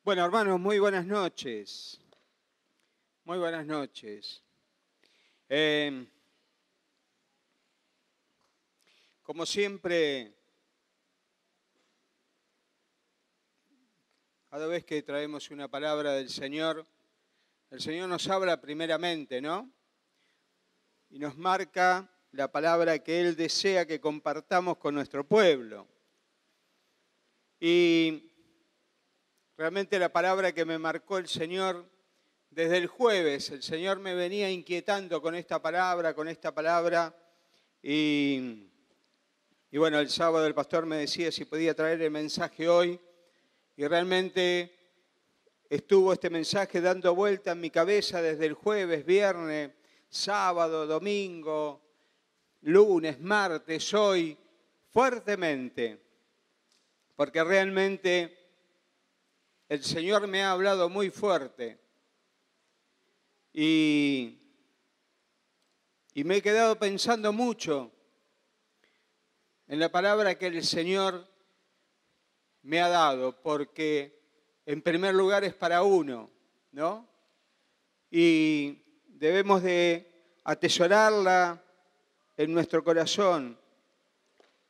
Bueno, hermanos, muy buenas noches. Muy buenas noches. Como siempre, cada vez que traemos una palabra del Señor, el Señor nos habla primeramente, ¿no? Y nos marca la palabra que Él desea que compartamos con nuestro pueblo. Y realmente la palabra que me marcó el Señor desde el jueves, el Señor me venía inquietando con esta palabra, y bueno, el sábado el pastor me decía si podía traer el mensaje hoy, y realmente estuvo este mensaje dando vuelta en mi cabeza desde el jueves, viernes, sábado, domingo, lunes, martes, hoy, fuertemente, porque realmente el Señor me ha hablado muy fuerte y me he quedado pensando mucho en la palabra que el Señor me ha dado, porque en primer lugar es para uno, ¿no? Y debemos de atesorarla en nuestro corazón.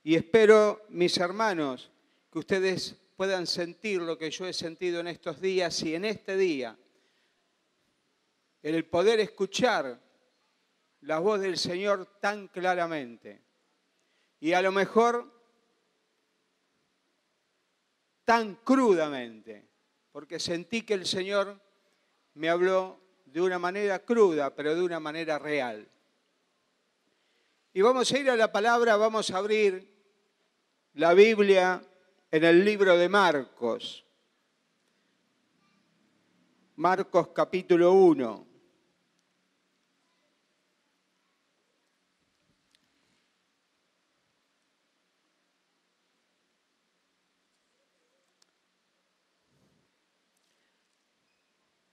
Y espero, mis hermanos, que ustedes puedan sentir lo que yo he sentido en estos días y en este día, el poder escuchar la voz del Señor tan claramente. Y a lo mejor tan crudamente, porque sentí que el Señor me habló de una manera cruda, pero de una manera real. Y vamos a ir a la palabra, vamos a abrir la Biblia en el libro de Marcos. Marcos capítulo 1.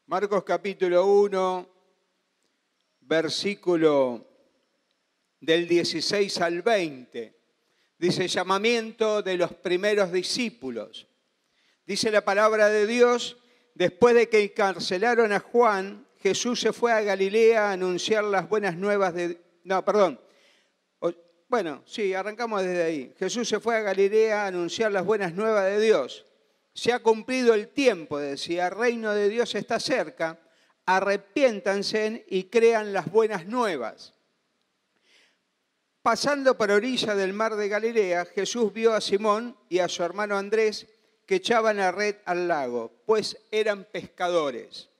Marcos capítulo 1, versículo del 16 al 20. Dice, llamamiento de los primeros discípulos. Dice la palabra de Dios, después de que encarcelaron a Juan, Jesús se fue a Galilea a anunciar las buenas nuevas de... arrancamos desde ahí. Jesús se fue a Galilea a anunciar las buenas nuevas de Dios. Se ha cumplido el tiempo, decía, el reino de Dios está cerca, arrepiéntanse y crean las buenas nuevas. Pasando por orilla del mar de Galilea, Jesús vio a Simón y a su hermano Andrés que echaban la red al lago, pues eran pescadores.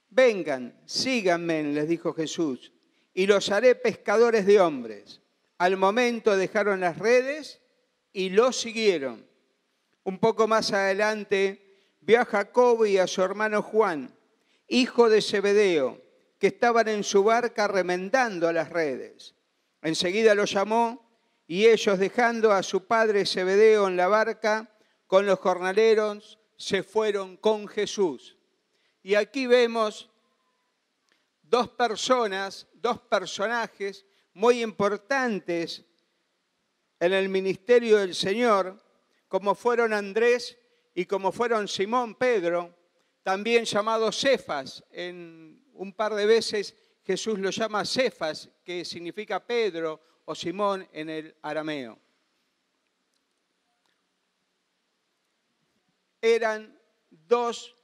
Vengan, síganme, les dijo Jesús, y los haré pescadores de hombres. Al momento dejaron las redes y los siguieron. Un poco más adelante vio a Jacobo y a su hermano Juan, hijo de Zebedeo, que estaban en su barca remendando las redes. Enseguida los llamó y ellos, dejando a su padre Zebedeo en la barca con los jornaleros, se fueron con Jesús. Y aquí vemos dos personajes muy importantes en el ministerio del Señor, como fueron Andrés y como fueron Simón Pedro, también llamado Cefas. En un par de veces Jesús lo llama Cefas, que significa Pedro o Simón en el arameo. Eran dos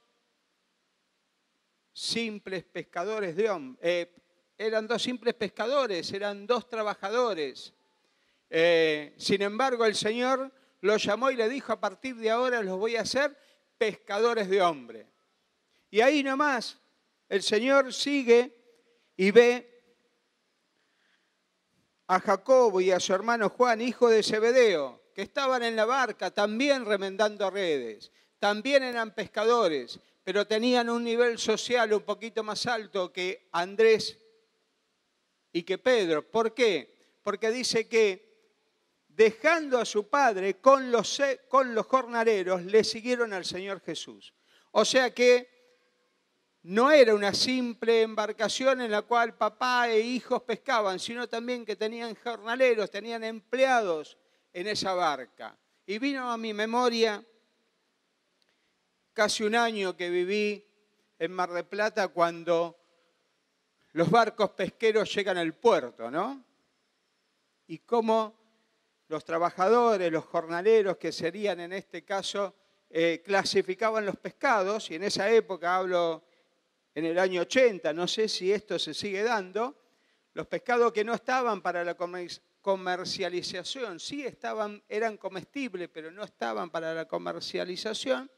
simples pescadores eran dos trabajadores. Sin embargo, el Señor los llamó y le dijo, a partir de ahora los voy a hacer pescadores de hombres. Y ahí nomás el Señor sigue y ve a Jacobo y a su hermano Juan, hijo de Zebedeo, que estaban en la barca también remendando redes, también eran pescadores, pero tenían un nivel social un poquito más alto que Andrés y que Pedro. ¿Por qué? Porque dice que dejando a su padre con los jornaleros, le siguieron al Señor Jesús. O sea que no era una simple embarcación en la cual papá e hijos pescaban, sino también que tenían jornaleros, tenían empleados en esa barca. Y vino a mi memoria casi un año que viví en Mar del Plata cuando los barcos pesqueros llegan al puerto, ¿no? Y cómo los trabajadores, los jornaleros, que serían en este caso, clasificaban los pescados, y en esa época, hablo en el año 80, no sé si esto se sigue dando, los pescados que no estaban para la comercialización, sí eran comestibles, pero no estaban para la comercialización,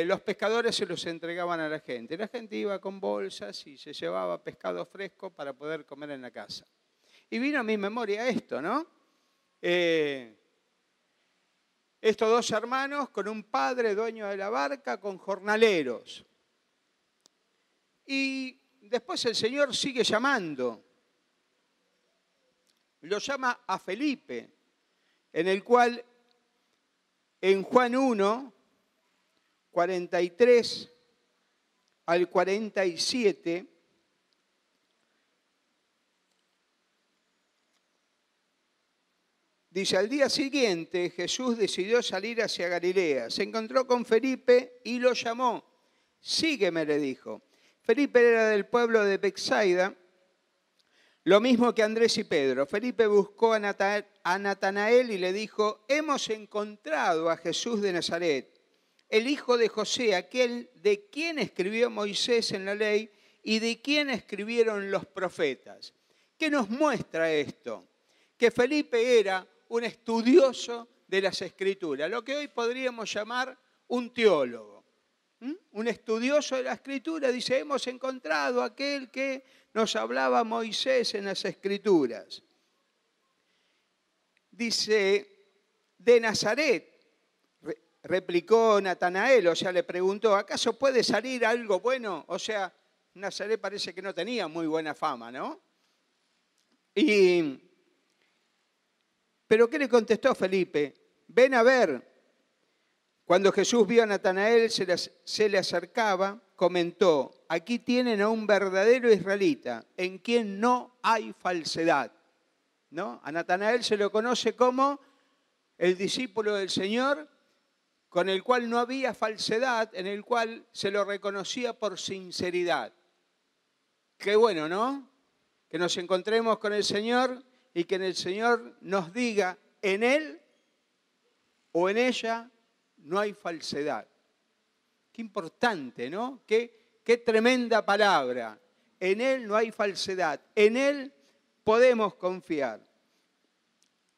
los pescadores se los entregaban a la gente. La gente iba con bolsas y se llevaba pescado fresco para poder comer en la casa. Y vino a mi memoria esto, ¿no? Estos dos hermanos con un padre dueño de la barca, con jornaleros. Y después el Señor sigue llamando. Lo llama a Felipe, en el cual en Juan 1, 43 al 47, dice, al día siguiente Jesús decidió salir hacia Galilea. Se encontró con Felipe y lo llamó. Sígueme, le dijo. Felipe era del pueblo de Betsaida, lo mismo que Andrés y Pedro. Felipe buscó a Natanael y le dijo, hemos encontrado a Jesús de Nazaret, el hijo de José, aquel de quien escribió Moisés en la ley y de quien escribieron los profetas. ¿Qué nos muestra esto? Que Felipe era un estudioso de las Escrituras, lo que hoy podríamos llamar un teólogo. Un estudioso de la Escritura, dice, hemos encontrado a aquel que nos hablaba Moisés en las Escrituras. Dice, de Nazaret, replicó Natanael, o sea, le preguntó, ¿acaso puede salir algo bueno? O sea, Nazaret parece que no tenía muy buena fama, ¿no? ¿Pero qué le contestó Felipe? Ven a ver. Cuando Jesús vio a Natanael, se le acercaba, comentó, aquí tienen a un verdadero israelita, en quien no hay falsedad. ¿No? A Natanael se lo conoce como el discípulo del Señor, con el cual no había falsedad, en el cual se lo reconocía por sinceridad. Qué bueno, ¿no? Que nos encontremos con el Señor y que en el Señor nos diga, en Él o en ella no hay falsedad. Qué importante, ¿no? Qué tremenda palabra. En Él no hay falsedad. En Él podemos confiar.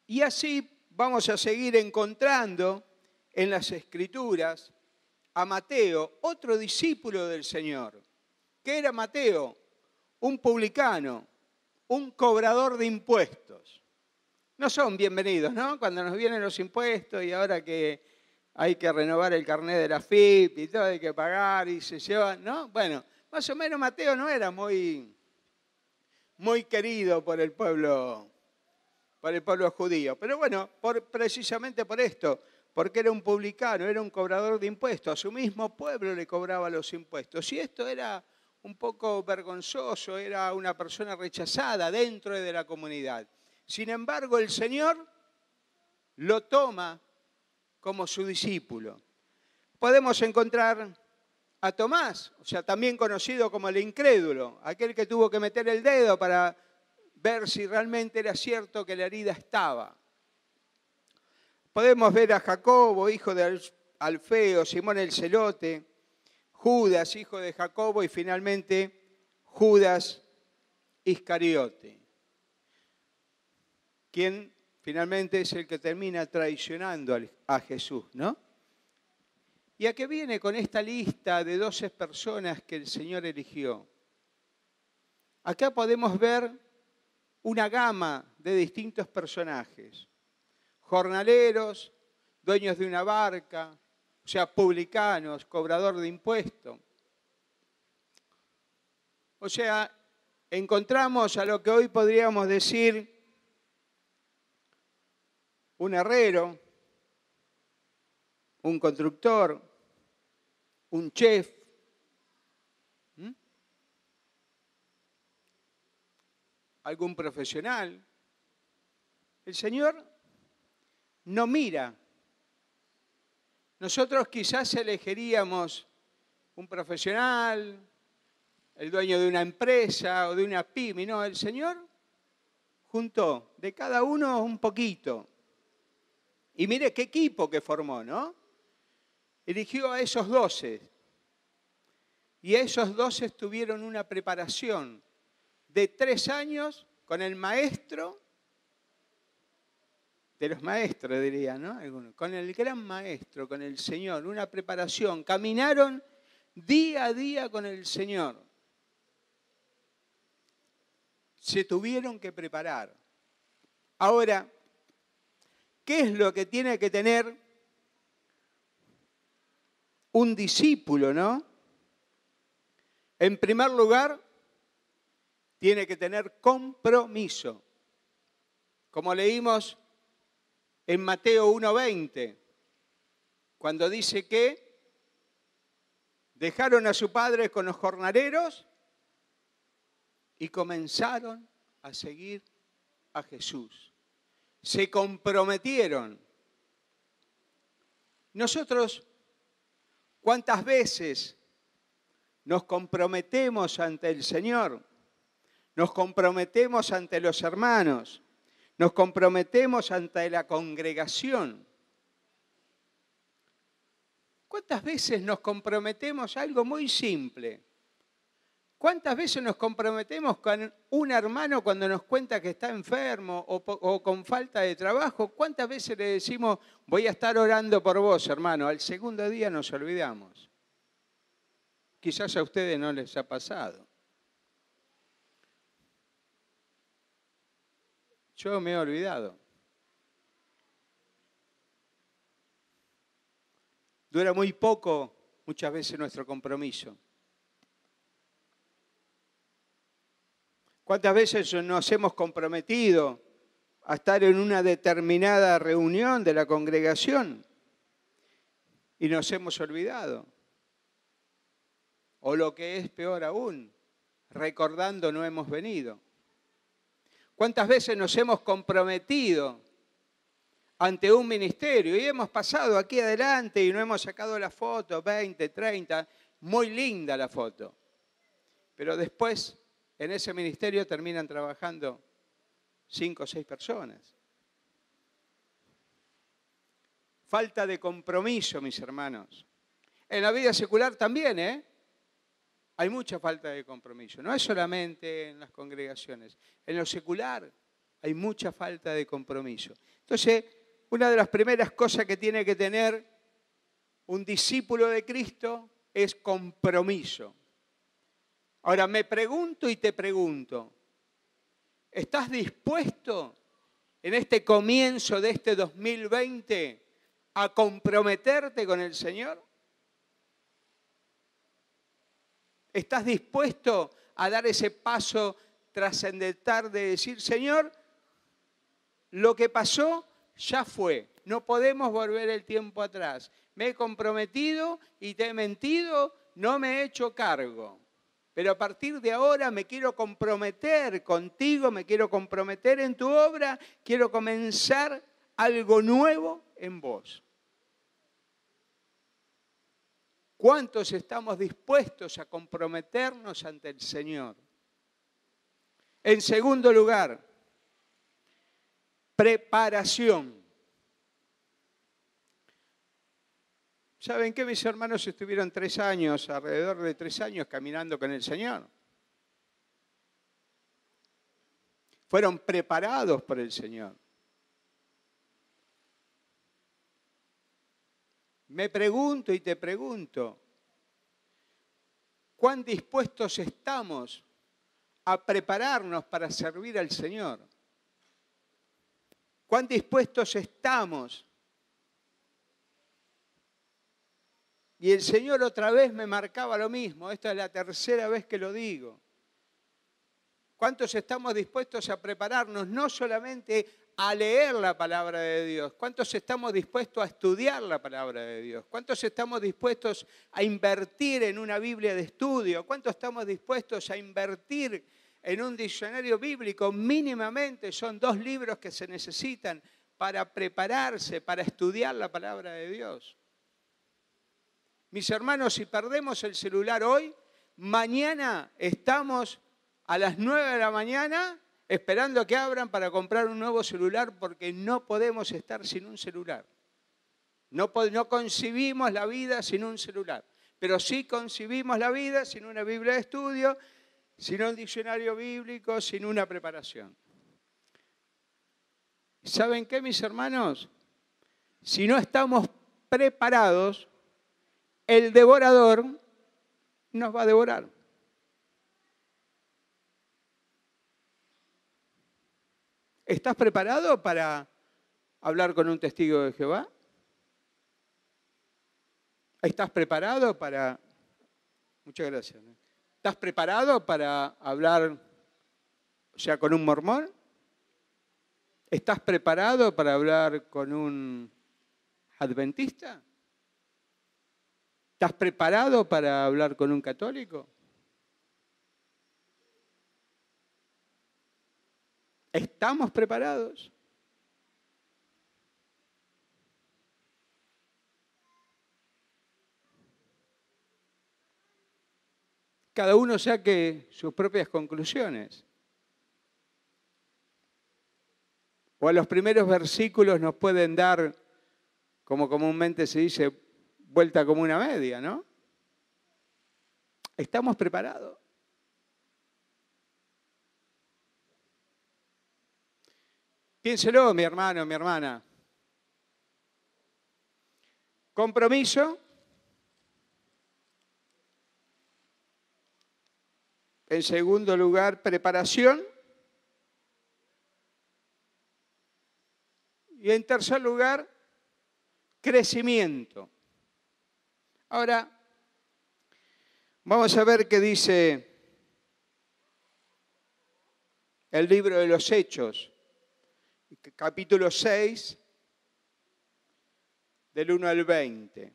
Y así vamos a seguir encontrando en las Escrituras a Mateo, otro discípulo del Señor. ¿Qué era Mateo? Un publicano, un cobrador de impuestos. No son bienvenidos, ¿no? Cuando nos vienen los impuestos y ahora que hay que renovar el carnet de la FIP y todo, hay que pagar y se llevan, ¿no? Bueno, más o menos Mateo no era muy querido por el pueblo judío. Pero bueno, precisamente por esto, porque era un publicano, era un cobrador de impuestos, a su mismo pueblo le cobraba los impuestos. Y esto era un poco vergonzoso, era una persona rechazada dentro de la comunidad. Sin embargo, el Señor lo toma como su discípulo. Podemos encontrar a Tomás, o sea, también conocido como el incrédulo, aquel que tuvo que meter el dedo para ver si realmente era cierto que la herida estaba. Podemos ver a Jacobo, hijo de Alfeo, Simón el Celote, Judas, hijo de Jacobo, y finalmente Judas Iscariote, quien finalmente es el que termina traicionando a Jesús, ¿no? ¿Y a qué viene con esta lista de 12 personas que el Señor eligió? Acá podemos ver una gama de distintos personajes. Jornaleros, dueños de una barca, o sea, publicanos, cobrador de impuestos. O sea, encontramos a lo que hoy podríamos decir un herrero, un constructor, un chef, algún profesional. El Señor no mira Nosotros quizás elegiríamos un profesional, el dueño de una empresa o de una pyme. No, el Señor juntó de cada uno un poquito. Y mire qué equipo que formó, ¿no? Eligió a esos 12. Y esos 12 tuvieron una preparación de 3 años con el maestro, de los maestros diría, ¿no? Con el gran maestro, con el Señor, una preparación. Caminaron día a día con el Señor. Se tuvieron que preparar. Ahora, ¿qué es lo que tiene que tener un discípulo, no? En primer lugar, tiene que tener compromiso. Como leímos en Mateo 1:20, cuando dice que dejaron a su padre con los jornaleros y comenzaron a seguir a Jesús. Se comprometieron. Nosotros, ¿cuántas veces nos comprometemos ante el Señor? Nos comprometemos ante los hermanos. Nos comprometemos ante la congregación. ¿Cuántas veces nos comprometemos a algo muy simple? ¿Cuántas veces nos comprometemos con un hermano cuando nos cuenta que está enfermo o con falta de trabajo? ¿Cuántas veces le decimos, voy a estar orando por vos, hermano? Al segundo día nos olvidamos. Quizás a ustedes no les ha pasado. Yo me he olvidado. Dura muy poco muchas veces nuestro compromiso. ¿Cuántas veces nos hemos comprometido a estar en una determinada reunión de la congregación y nos hemos olvidado? O lo que es peor aún, recordando no hemos venido. ¿Cuántas veces nos hemos comprometido ante un ministerio y hemos pasado aquí adelante y no hemos sacado la foto, 20, 30, muy linda la foto, pero después en ese ministerio terminan trabajando 5 o 6 personas? Falta de compromiso, mis hermanos. En la vida secular también, hay mucha falta de compromiso. No es solamente en las congregaciones. En lo secular hay mucha falta de compromiso. Entonces, una de las primeras cosas que tiene que tener un discípulo de Cristo es compromiso. Ahora, me pregunto y te pregunto, ¿estás dispuesto en este comienzo de este 2020 a comprometerte con el Señor? ¿Estás dispuesto a dar ese paso trascendental de decir, Señor, lo que pasó ya fue, no podemos volver el tiempo atrás? Me he comprometido y te he mentido, no me he hecho cargo. Pero a partir de ahora me quiero comprometer contigo, me quiero comprometer en tu obra, quiero comenzar algo nuevo en vos. ¿Cuántos estamos dispuestos a comprometernos ante el Señor? En segundo lugar, preparación. ¿Saben qué? Mis hermanos estuvieron 3 años, alrededor de 3 años, caminando con el Señor. Fueron preparados por el Señor. Me pregunto y te pregunto, ¿cuán dispuestos estamos a prepararnos para servir al Señor? ¿Cuán dispuestos estamos? Y el Señor otra vez me marcaba lo mismo, esta es la 3ª vez que lo digo. ¿Cuántos estamos dispuestos a prepararnos no solamente a leer la palabra de Dios? ¿Cuántos estamos dispuestos a estudiar la palabra de Dios? ¿Cuántos estamos dispuestos a invertir en una Biblia de estudio? ¿Cuántos estamos dispuestos a invertir en un diccionario bíblico? Mínimamente son 2 libros que se necesitan para prepararse, para estudiar la palabra de Dios. Mis hermanos, si perdemos el celular hoy, mañana estamos a las 9 de la mañana esperando a que abran para comprar un nuevo celular porque no podemos estar sin un celular. No concibimos la vida sin un celular, pero sí concibimos la vida sin una Biblia de estudio, sin un diccionario bíblico, sin una preparación. ¿Saben qué, mis hermanos? Si no estamos preparados, el devorador nos va a devorar. ¿Estás preparado para hablar con un testigo de Jehová? ¿Estás preparado para... Muchas gracias. ¿Estás preparado para hablar, con un mormón? ¿Estás preparado para hablar con un adventista? ¿Estás preparado para hablar con un católico? ¿Estamos preparados? Cada uno saque sus propias conclusiones. O a los primeros versículos nos pueden dar, como comúnmente se dice, vuelta como una media, ¿no? ¿Estamos preparados? Piénselo, mi hermano, mi hermana. Compromiso. En segundo lugar, preparación. Y en tercer lugar, crecimiento. Ahora, vamos a ver qué dice el libro de los Hechos, capítulo 6, del 1 al 20.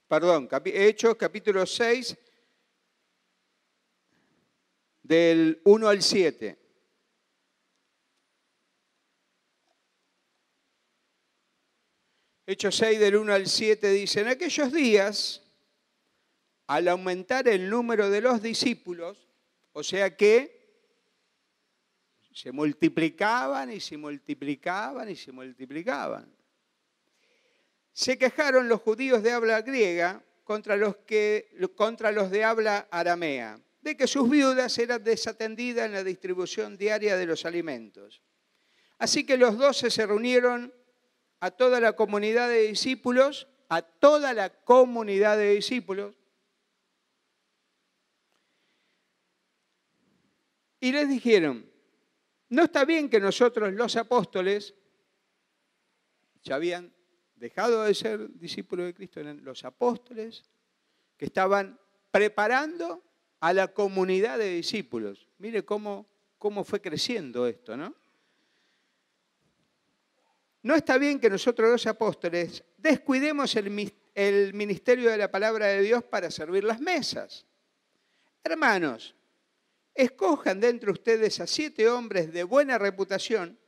Perdón, Hechos, capítulo 6, del 1 al 7. Hechos 6, del 1 al 7 dice, en aquellos días, al aumentar el número de los discípulos, o sea que se multiplicaban y se multiplicaban y se multiplicaban, se quejaron los judíos de habla griega contra los de habla aramea, de que sus viudas eran desatendidas en la distribución diaria de los alimentos. Así que los 12 se reunieron a toda la comunidad de discípulos, y les dijeron, no está bien que nosotros los apóstoles, ya habían dejado de ser discípulos de Cristo, eran los apóstoles que estaban preparando a la comunidad de discípulos. Mire cómo fue creciendo esto, ¿no? No está bien que nosotros los apóstoles descuidemos el ministerio de la palabra de Dios para servir las mesas. Hermanos, escojan de entre ustedes a 7 hombres de buena reputación,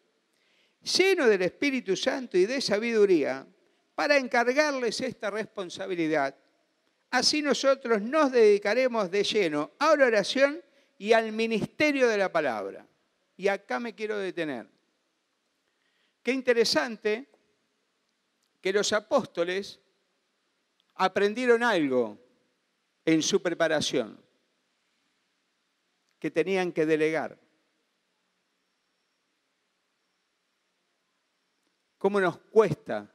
llenos del Espíritu Santo y de sabiduría, para encargarles esta responsabilidad. Así nosotros nos dedicaremos de lleno a la oración y al ministerio de la palabra. Y acá me quiero detener. Qué interesante que los apóstoles aprendieron algo en su preparación, que tenían que delegar. ¿Cómo nos cuesta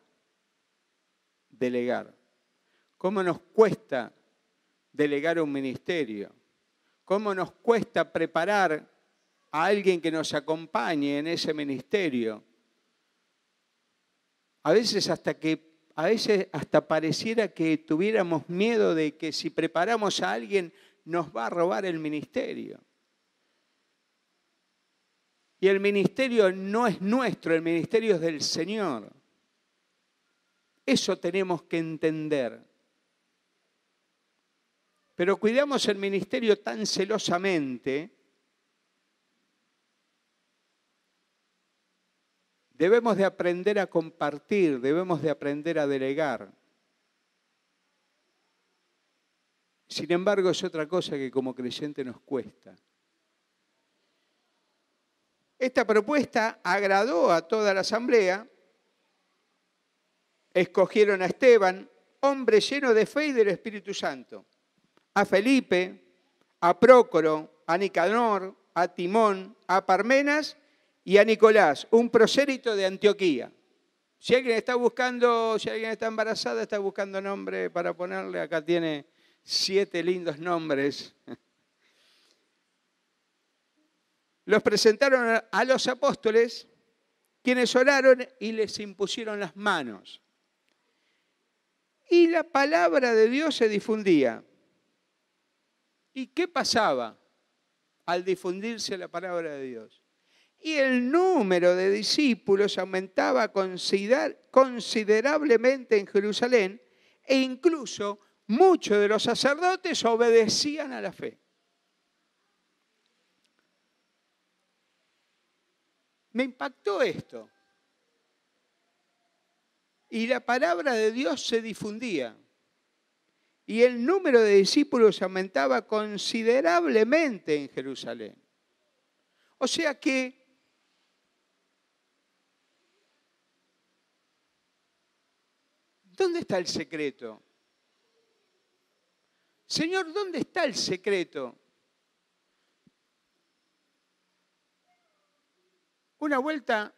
delegar? ¿Cómo nos cuesta delegar un ministerio? ¿Cómo nos cuesta preparar a alguien que nos acompañe en ese ministerio? A veces hasta pareciera que tuviéramos miedo de que si preparamos a alguien nos va a robar el ministerio. Y el ministerio no es nuestro, el ministerio es del Señor. Eso tenemos que entender. Pero cuidamos el ministerio tan celosamente Debemos de aprender a compartir, debemos de aprender a delegar. Sin embargo, es otra cosa que como creyente nos cuesta. Esta propuesta agradó a toda la asamblea. Escogieron a Esteban, hombre lleno de fe y del Espíritu Santo, a Felipe, a Prócoro, a Nicanor, a Timón, a Parmenas y a Nicolás, un prosélito de Antioquía. Si alguien está embarazada, está buscando nombre para ponerle, acá tiene 7 lindos nombres. Los presentaron a los apóstoles, quienes oraron y les impusieron las manos. Y la palabra de Dios se difundía. ¿Y qué pasaba al difundirse la palabra de Dios? Y el número de discípulos aumentaba considerablemente en Jerusalén e incluso muchos de los sacerdotes obedecían a la fe. Me impactó esto. Y la palabra de Dios se difundía. Y el número de discípulos aumentaba considerablemente en Jerusalén. O sea que ¿dónde está el secreto? Señor, ¿dónde está el secreto? Una vuelta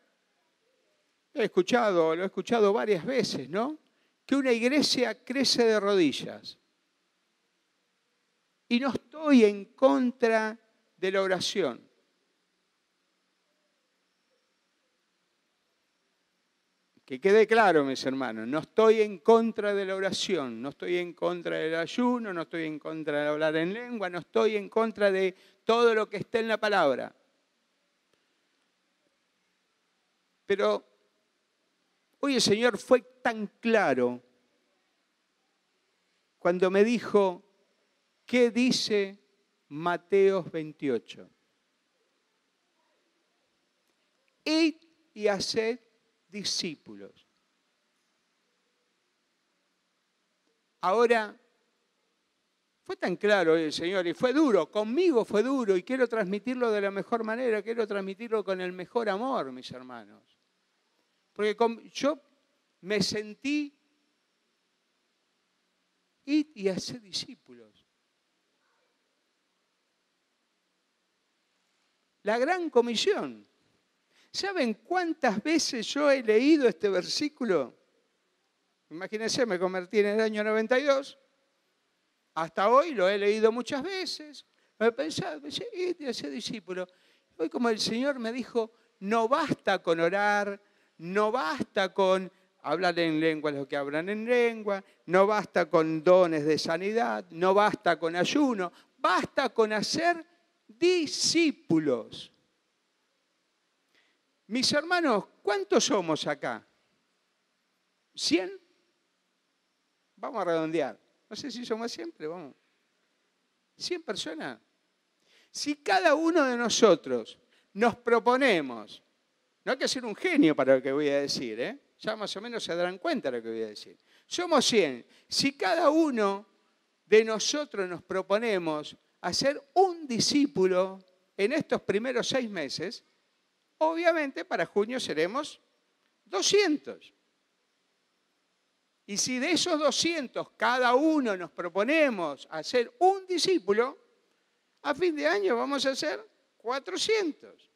lo he escuchado varias veces, ¿no? Que una iglesia crece de rodillas. Y no estoy en contra de la oración. Que quede claro, mis hermanos, no estoy en contra de la oración, no estoy en contra del ayuno, no estoy en contra de hablar en lengua, no estoy en contra de todo lo que esté en la palabra. Pero hoy el Señor fue tan claro cuando me dijo, ¿qué dice Mateo 28? Id y haced discípulos. Ahora, fue tan claro el Señor y fue duro, conmigo fue duro y quiero transmitirlo de la mejor manera, quiero transmitirlo con el mejor amor, mis hermanos. Porque yo me sentí id y haced discípulos. La gran comisión. ¿Saben cuántas veces yo he leído este versículo? Imagínense, me convertí en el año 92. Hasta hoy lo he leído muchas veces. He pensado, id y haced discípulos. Hoy como el Señor me dijo, no basta con orar, no basta con hablar en lengua los que hablan en lengua, no basta con dones de sanidad, no basta con ayuno, basta con hacer discípulos. Mis hermanos, ¿cuántos somos acá? ¿100? Vamos a redondear. No sé si somos siempre, vamos. 100 personas. Si cada uno de nosotros nos proponemos, no hay que ser un genio para lo que voy a decir, ¿eh? Ya más o menos se darán cuenta de lo que voy a decir. Somos 100. Si cada uno de nosotros nos proponemos hacer un discípulo en estos primeros 6 meses, obviamente para junio seremos 200. Y si de esos 200 cada uno nos proponemos hacer un discípulo, a fin de año vamos a hacer 400.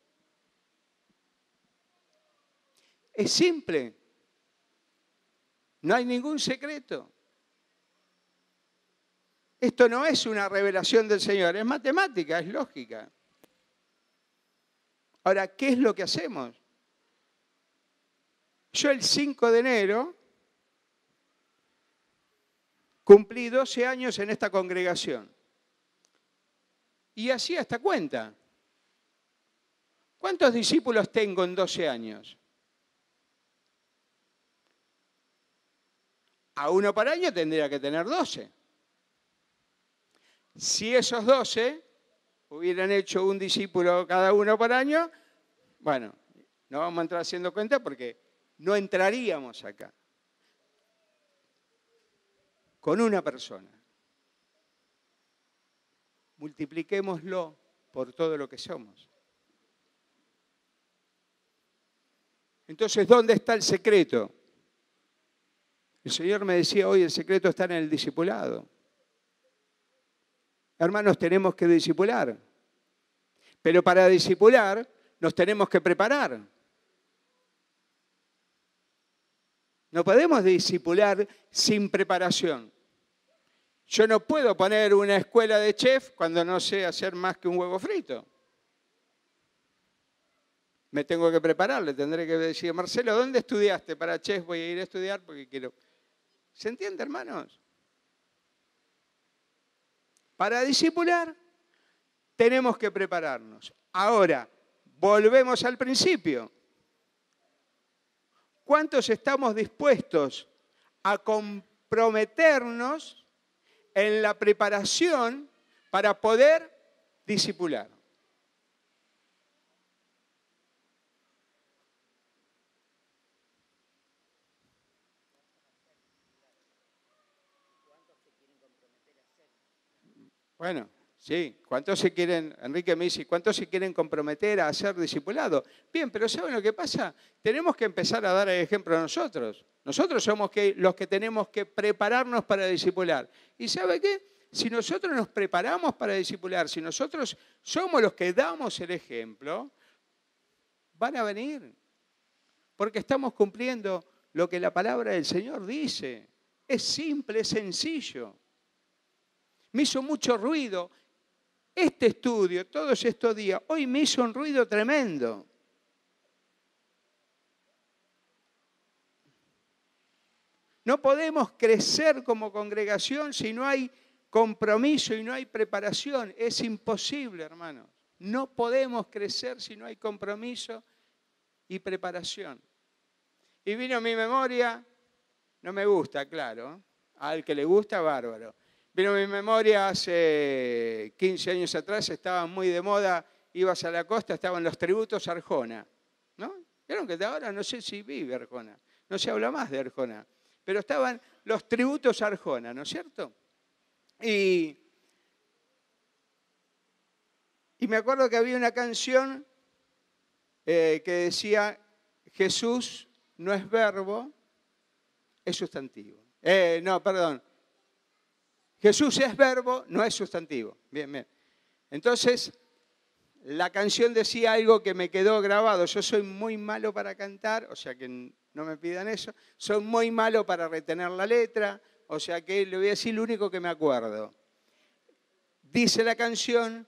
Es simple. No hay ningún secreto. Esto no es una revelación del Señor, es matemática, es lógica. Ahora, ¿qué es lo que hacemos? Yo el 5 de enero cumplí 12 años en esta congregación. Y hacía esta cuenta. ¿Cuántos discípulos tengo en 12 años? A uno por año tendría que tener 12. Si esos 12 hubieran hecho un discípulo cada uno por año, bueno, No vamos a entrar haciendo cuenta porque no entraríamos acá. Con una persona. Multipliquémoslo por todo lo que somos. Entonces, ¿dónde está el secreto? El Señor me decía hoy, el secreto está en el discipulado. Hermanos, tenemos que discipular. Pero para discipular nos tenemos que preparar. No podemos discipular sin preparación. Yo no puedo poner una escuela de chef cuando no sé hacer más que un huevo frito. Me tengo que preparar, le tendré que decir, Marcelo, ¿dónde estudiaste para chef? Voy a ir a estudiar porque quiero... ¿Se entiende, hermanos? Para discipular tenemos que prepararnos. Ahora, volvemos al principio. ¿Cuántos estamos dispuestos a comprometernos en la preparación para poder discipular? Bueno, sí, ¿cuántos se quieren, Enrique me dice, cuántos se quieren comprometer a ser discipulado? Bien, pero ¿saben lo que pasa? Tenemos que empezar a dar el ejemplo nosotros. Nosotros somos los que tenemos que prepararnos para discipular. ¿Y sabe qué? Si nosotros nos preparamos para discipular, si nosotros somos los que damos el ejemplo, van a venir. Porque estamos cumpliendo lo que la palabra del Señor dice. Es simple, es sencillo. Me hizo mucho ruido este estudio, todos estos días. Hoy me hizo un ruido tremendo. No podemos crecer como congregación si no hay compromiso y no hay preparación. Es imposible, hermanos. No podemos crecer si no hay compromiso y preparación. Y vino a mi memoria, no me gusta, claro. Al que le gusta, bárbaro. Vino a mi memoria hace 15 años atrás, estaba muy de moda, ibas a la costa, estaban los tributos Arjona, ¿no? Vieron que de ahora no sé si vive Arjona, no se habla más de Arjona, pero estaban los tributos Arjona, ¿no es cierto? Y me acuerdo que había una canción que decía, Jesús no es verbo, es sustantivo. No, perdón. Jesús es verbo, no es sustantivo. Bien, bien. Entonces, la canción decía algo que me quedó grabado. Yo soy muy malo para cantar, o sea que no me pidan eso. Soy muy malo para retener la letra, o sea que le voy a decir lo único que me acuerdo. Dice la canción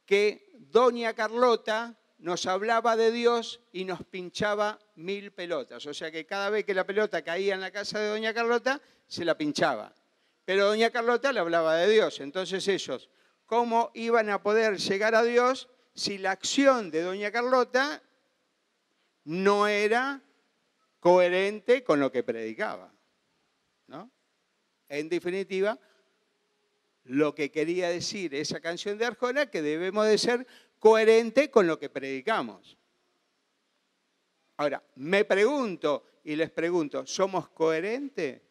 que Doña Carlota nos hablaba de Dios y nos pinchaba 1000 pelotas. O sea que cada vez que la pelota caía en la casa de Doña Carlota, se la pinchaba. Pero Doña Carlota le hablaba de Dios. Entonces ellos, ¿cómo iban a poder llegar a Dios si la acción de Doña Carlota no era coherente con lo que predicaba? ¿No? En definitiva, lo que quería decir esa canción de Arjona, que debemos de ser coherentes con lo que predicamos. Ahora, me pregunto y les pregunto, ¿somos coherentes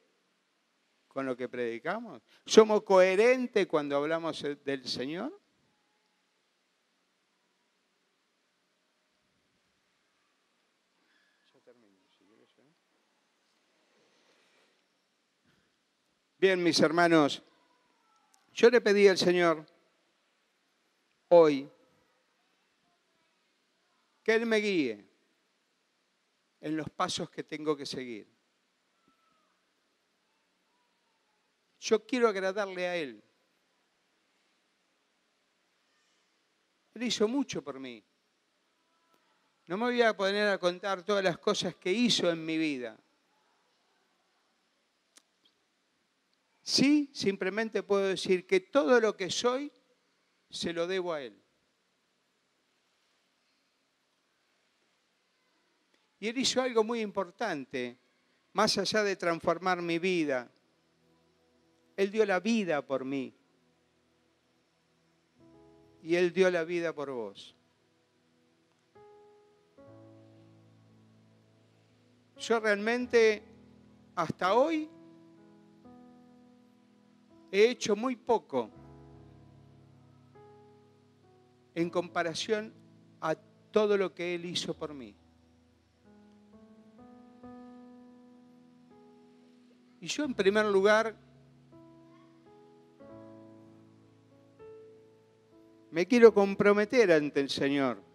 con lo que predicamos? ¿Somos coherentes cuando hablamos del Señor? Bien, mis hermanos, yo le pedí al Señor hoy que Él me guíe en los pasos que tengo que seguir. Yo quiero agradarle a Él. Él hizo mucho por mí. No me voy a poner a contar todas las cosas que hizo en mi vida. Sí, simplemente puedo decir que todo lo que soy se lo debo a Él. Y Él hizo algo muy importante, más allá de transformar mi vida. Él dio la vida por mí. Y Él dio la vida por vos. Yo realmente, hasta hoy, he hecho muy poco en comparación a todo lo que Él hizo por mí. Y yo, en primer lugar, me quiero comprometer ante el Señor.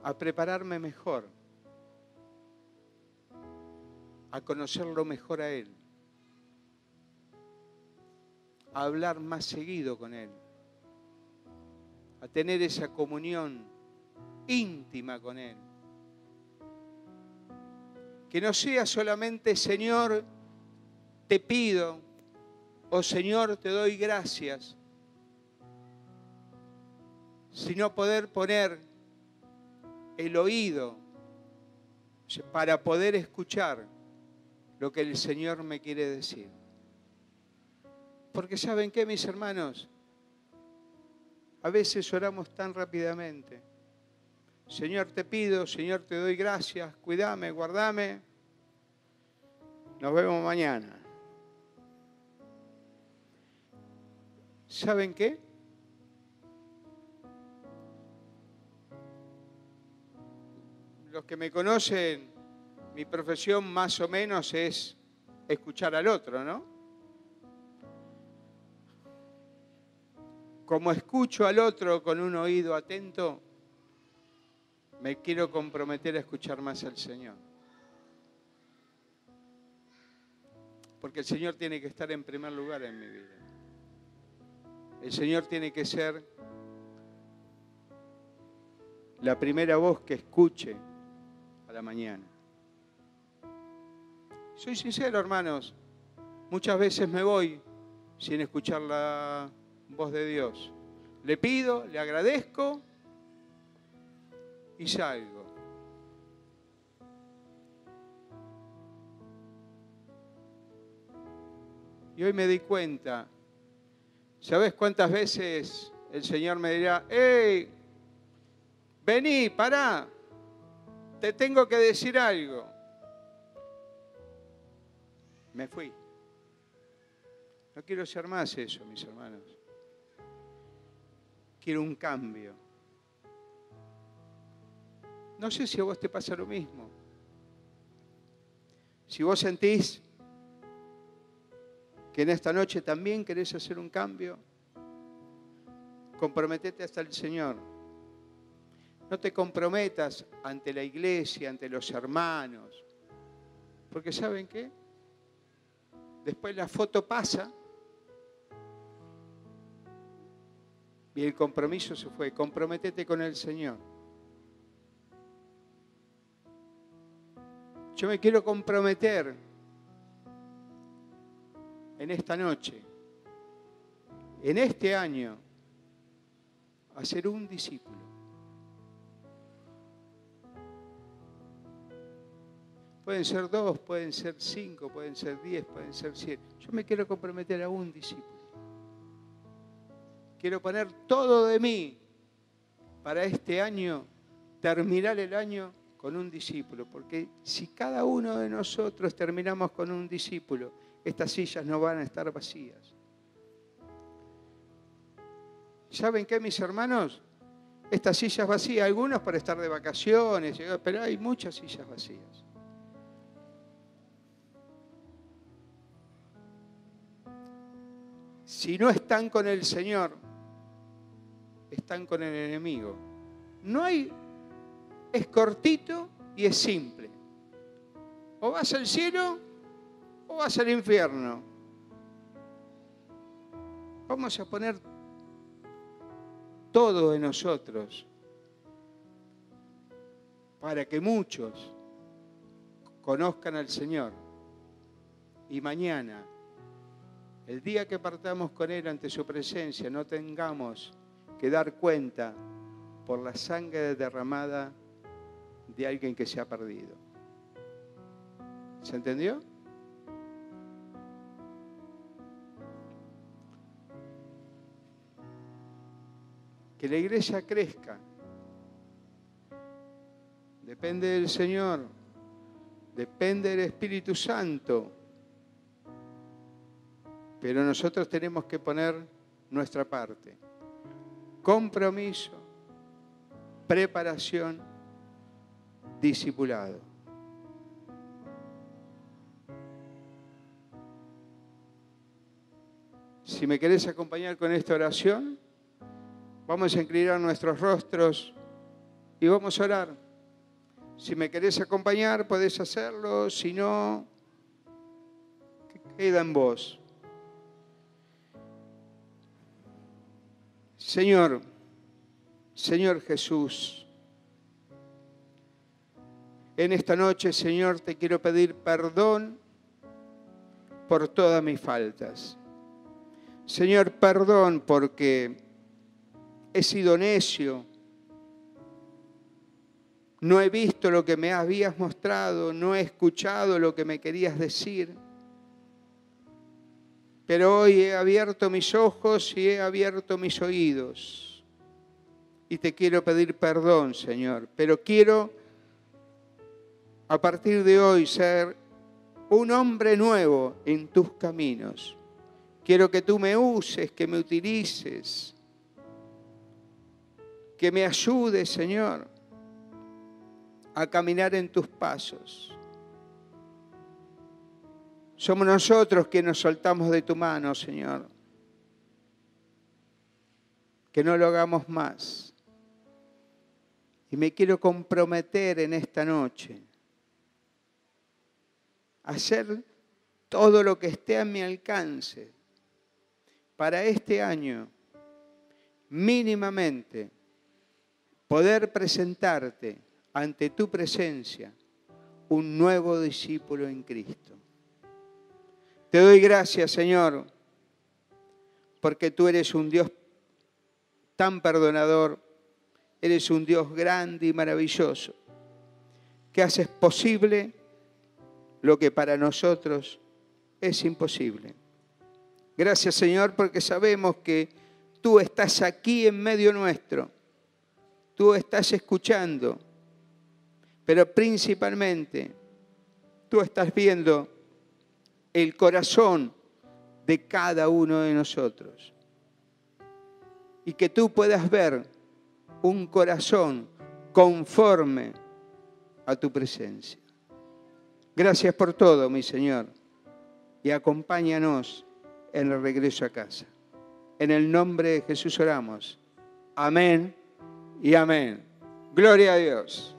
A prepararme mejor, a conocerlo mejor a Él, a hablar más seguido con Él, a tener esa comunión íntima con Él. Que no sea solamente Señor, te pido, o Señor, te doy gracias, sino poder poner el oído para poder escuchar lo que el Señor me quiere decir. Porque ¿saben qué, mis hermanos? A veces oramos tan rápidamente. Señor, te pido, Señor, te doy gracias, cuídame, guardame. Nos vemos mañana. ¿Saben qué? Los que me conocen, mi profesión más o menos es escuchar al otro, ¿no? Como escucho al otro con un oído atento, me quiero comprometer a escuchar más al Señor. Porque el Señor tiene que estar en primer lugar en mi vida. El Señor tiene que ser la primera voz que escuche a la mañana. Soy sincero, hermanos, muchas veces me voy sin escuchar la voz de Dios. Le pido, le agradezco y salgo. Y hoy me di cuenta, ¿sabes cuántas veces el Señor me dirá, hey, vení, pará, te tengo que decir algo? Me fui. No quiero ser más eso, mis hermanos. Quiero un cambio. No sé si a vos te pasa lo mismo. Si vos sentís que en esta noche también querés hacer un cambio, comprometete hasta el Señor. No te comprometas ante la iglesia, ante los hermanos. Porque ¿saben qué? Después la foto pasa y el compromiso se fue. Comprométete con el Señor. Yo me quiero comprometer en esta noche, en este año, a ser un discípulo. Pueden ser 2, pueden ser 5, pueden ser 10, pueden ser 100. Yo me quiero comprometer a un discípulo. Quiero poner todo de mí para este año, terminar el año con un discípulo. Porque si cada uno de nosotros terminamos con un discípulo, estas sillas no van a estar vacías. ¿Saben qué, mis hermanos? Estas sillas vacías, algunos para estar de vacaciones, pero hay muchas sillas vacías. Si no están con el Señor, están con el enemigo. No hay, es cortito y es simple. O vas al cielo o vas al infierno. Vamos a poner todo de nosotros para que muchos conozcan al Señor. Y mañana, el día que partamos con Él ante su presencia, no tengamos que dar cuenta por la sangre derramada de alguien que se ha perdido. ¿Se entendió? que la iglesia crezca. Depende del Señor, depende del Espíritu Santo. Pero nosotros tenemos que poner nuestra parte. Compromiso, preparación, discipulado. Si me querés acompañar con esta oración, vamos a inclinar nuestros rostros y vamos a orar. Si me querés acompañar, podés hacerlo. Si no, queda en vos. Señor Jesús, en esta noche, Señor, te quiero pedir perdón por todas mis faltas. Señor, perdón porque he sido necio, no he visto lo que me habías mostrado, no he escuchado lo que me querías decir. Pero hoy he abierto mis ojos y he abierto mis oídos. Y te quiero pedir perdón, Señor. Pero quiero, a partir de hoy, ser un hombre nuevo en tus caminos. Quiero que tú me uses, que me utilices, que me ayudes, Señor, a caminar en tus pasos. Somos nosotros que nos soltamos de tu mano, Señor. Que no lo hagamos más. Y me quiero comprometer en esta noche a hacer todo lo que esté a mi alcance para este año, mínimamente, poder presentarte ante tu presencia un nuevo discípulo en Cristo. Te doy gracias, Señor, porque tú eres un Dios tan perdonador, eres un Dios grande y maravilloso, que haces posible lo que para nosotros es imposible. Gracias, Señor, porque sabemos que tú estás aquí en medio nuestro, tú estás escuchando, pero principalmente tú estás viendo el corazón de cada uno de nosotros. Y que tú puedas ver un corazón conforme a tu presencia. Gracias por todo, mi Señor. Y acompáñanos en el regreso a casa. En el nombre de Jesús oramos. Amén y amén. Gloria a Dios.